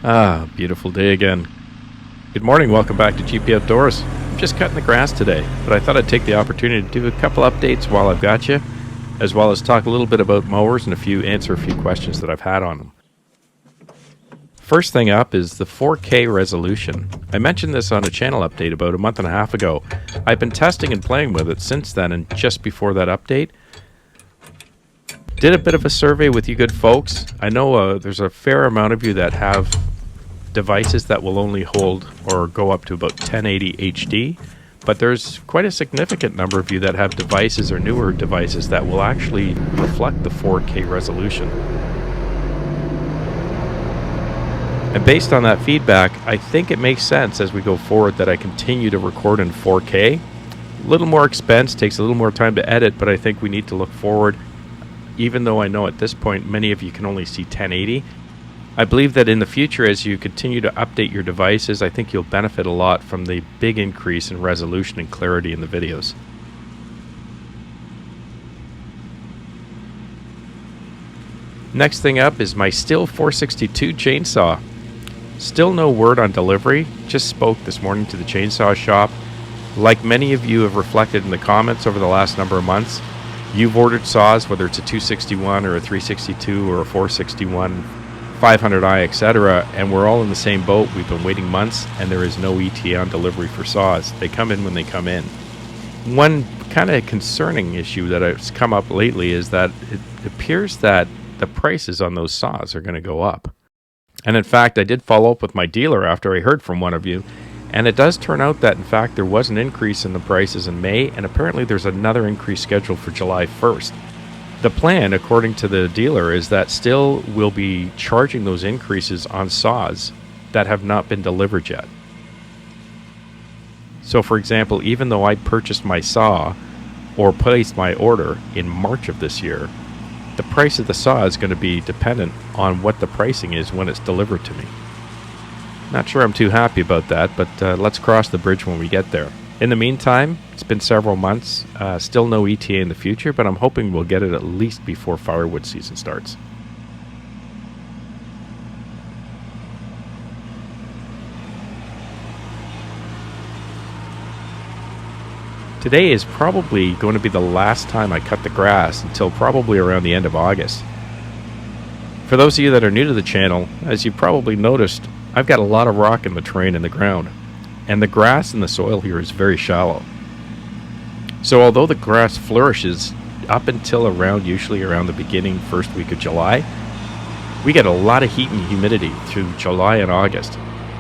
Ah, beautiful day again. Good morning, welcome back to GP Outdoors. I'm just cutting the grass today, but I thought I'd take the opportunity to do a couple updates while I've got you, as well as talk a little bit about mowers and answer a few questions that I've had on them. First thing up is the 4K resolution. I mentioned this on a channel update about a month and a half ago. I've been testing and playing with it since then, and just before that update, did a bit of a survey with you good folks. I know there's a fair amount of you that have devices that will only hold or go up to about 1080 HD, but there's quite a significant number of you that have devices or newer devices that will actually reflect the 4K resolution. And based on that feedback, I think it makes sense as we go forward that I continue to record in 4K. A little more expense, takes a little more time to edit, but I think we need to look forward. Even though I know at this point many of you can only see 1080, I believe that in the future, as you continue to update your devices, I think you'll benefit a lot from the big increase in resolution and clarity in the videos. Next thing up is my STIHL 462 chainsaw. Still no word on delivery, just spoke this morning to the chainsaw shop. Like many of you have reflected in the comments over the last number of months, you've ordered saws, whether it's a 261 or a 362 or a 461, 500i, etc., and we're all in the same boat. We've been waiting months and there is no ETA on delivery for saws. They come in when they come in. One kind of concerning issue that has come up lately is that it appears that the prices on those saws are going to go up. And in fact, I did follow up with my dealer after I heard from one of you, and it does turn out that in fact there was an increase in the prices in May, and apparently there's another increase scheduled for July 1st. The plan, according to the dealer, is that STIHL will be charging those increases on saws that have not been delivered yet. So for example, even though I purchased my saw or placed my order in March of this year, the price of the saw is going to be dependent on what the pricing is when it's delivered to me. Not sure I'm too happy about that, but let's cross the bridge when we get there. In the meantime, it's been several months, still no ETA in the future, but I'm hoping we'll get it at least before firewood season starts. Today is probably going to be the last time I cut the grass until probably around the end of August. For those of you that are new to the channel, as you've probably noticed, I've got a lot of rock in the terrain in the ground, and the grass in the soil here is very shallow. So although the grass flourishes up until usually around the beginning first week of July, we get a lot of heat and humidity through July and August.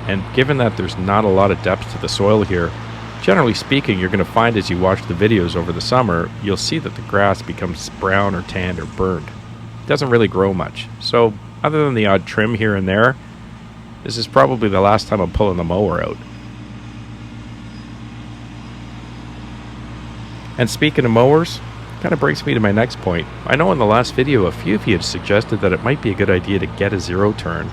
And given that there's not a lot of depth to the soil here, generally speaking, you're going to find as you watch the videos over the summer, you'll see that the grass becomes brown or tanned or burned. It doesn't really grow much. So other than the odd trim here and there, this is probably the last time I'm pulling the mower out. And speaking of mowers, kind of brings me to my next point. I know in the last video a few of you had suggested that it might be a good idea to get a zero turn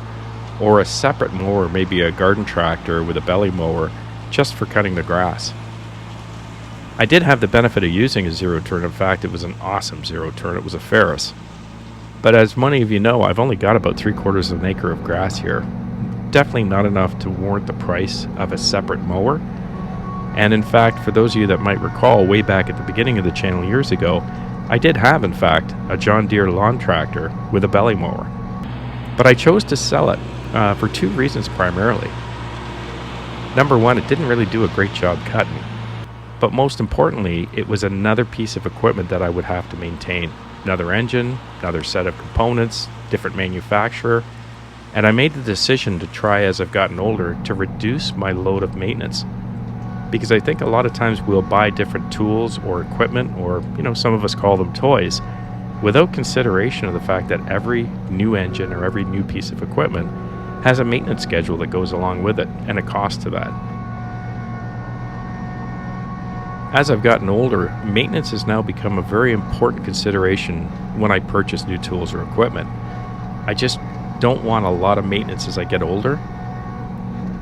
or a separate mower, maybe a garden tractor with a belly mower, just for cutting the grass. I did have the benefit of using a zero turn. In fact, it was an awesome zero turn. It was a Ferris. But as many of you know, I've only got about 3/4 of an acre of grass here. Definitely not enough to warrant the price of a separate mower. And in fact, for those of you that might recall, way back at the beginning of the channel years ago, I did have, in fact, a John Deere lawn tractor with a belly mower. But I chose to sell it for two reasons primarily. Number one, it didn't really do a great job cutting. But most importantly, it was another piece of equipment that I would have to maintain. Another engine, another set of components, different manufacturer. And I made the decision to try, as I've gotten older, to reduce my load of maintenance. Because I think a lot of times we'll buy different tools or equipment, or some of us call them toys, without consideration of the fact that every new engine or every new piece of equipment has a maintenance schedule that goes along with it and a cost to that. As I've gotten older, maintenance has now become a very important consideration when I purchase new tools or equipment. I just don't want a lot of maintenance as I get older.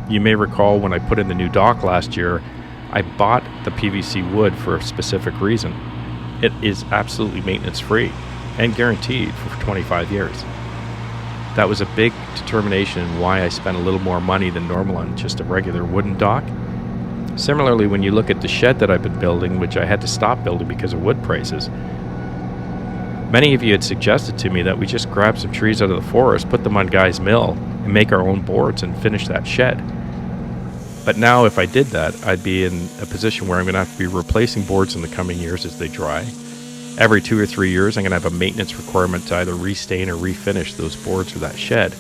You may recall when I put in the new dock last year, I bought the PVC wood for a specific reason. It is absolutely maintenance free and guaranteed for 25 years. that was a big determination in why I spent a little more money than normal on just a regular wooden dock. Similarly, when you look at the shed that I've been building, which I had to stop building because of wood prices, many of you had suggested to me that we just grab some trees out of the forest, put them on Guy's mill, and make our own boards and finish that shed. But now if I did that, I'd be in a position where I'm going to have to be replacing boards in the coming years as they dry. Every 2 or 3 years, I'm going to have a maintenance requirement to either restain or refinish those boards or that shed.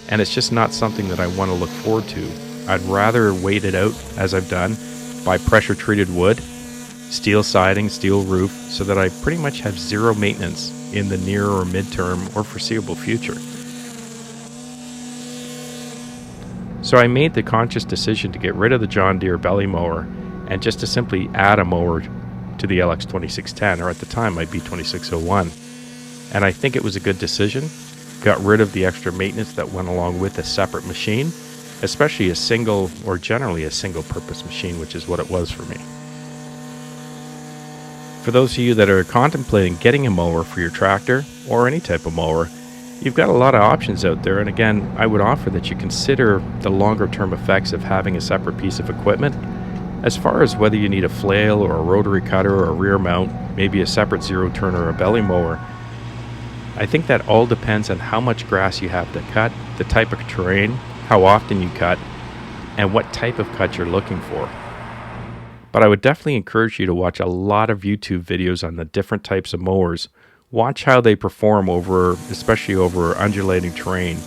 And it's just not something that I want to look forward to. I'd rather wait it out, as I've done, buy pressure-treated wood, steel siding, steel roof, so that I pretty much have zero maintenance in the near or midterm or foreseeable future. So I made the conscious decision to get rid of the John Deere belly mower and just to simply add a mower to the LX2610, or at the time my B2601. And I think it was a good decision. Got rid of the extra maintenance that went along with a separate machine, especially a single or generally a single purpose machine, which is what it was for me. For those of you that are contemplating getting a mower for your tractor or any type of mower, you've got a lot of options out there, and again, I would offer that you consider the longer term effects of having a separate piece of equipment. As far as whether you need a flail or a rotary cutter or a rear mount, maybe a separate zero turn or a belly mower, I think that all depends on how much grass you have to cut, the type of terrain, how often you cut, and what type of cut you're looking for. But I would definitely encourage you to watch a lot of YouTube videos on the different types of mowers. Watch how they perform especially over undulating terrain,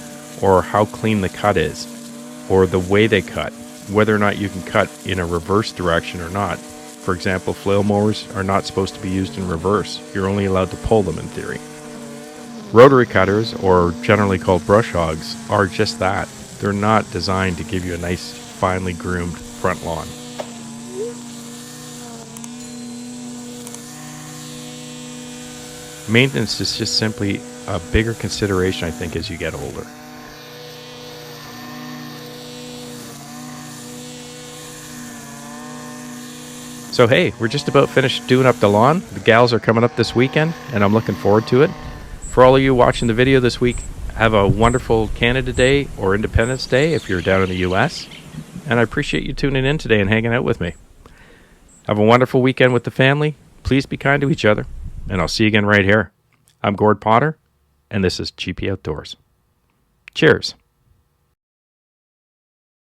or how clean the cut is, or the way they cut, whether or not you can cut in a reverse direction or not. For example, flail mowers are not supposed to be used in reverse. You're only allowed to pull them in theory. Rotary cutters, or generally called brush hogs, are just that. They're not designed to give you a nice, finely groomed front lawn. Maintenance is just simply a bigger consideration, I think, as you get older. So hey, we're just about finished doing up the lawn. The gals are coming up this weekend, and I'm looking forward to it. For all of you watching the video this week, have a wonderful Canada Day or Independence Day if you're down in the US. And I appreciate you tuning in today and hanging out with me. Have a wonderful weekend with the family. Please be kind to each other. And I'll see you again right here. I'm Gord Potter, and this is GP Outdoors. Cheers.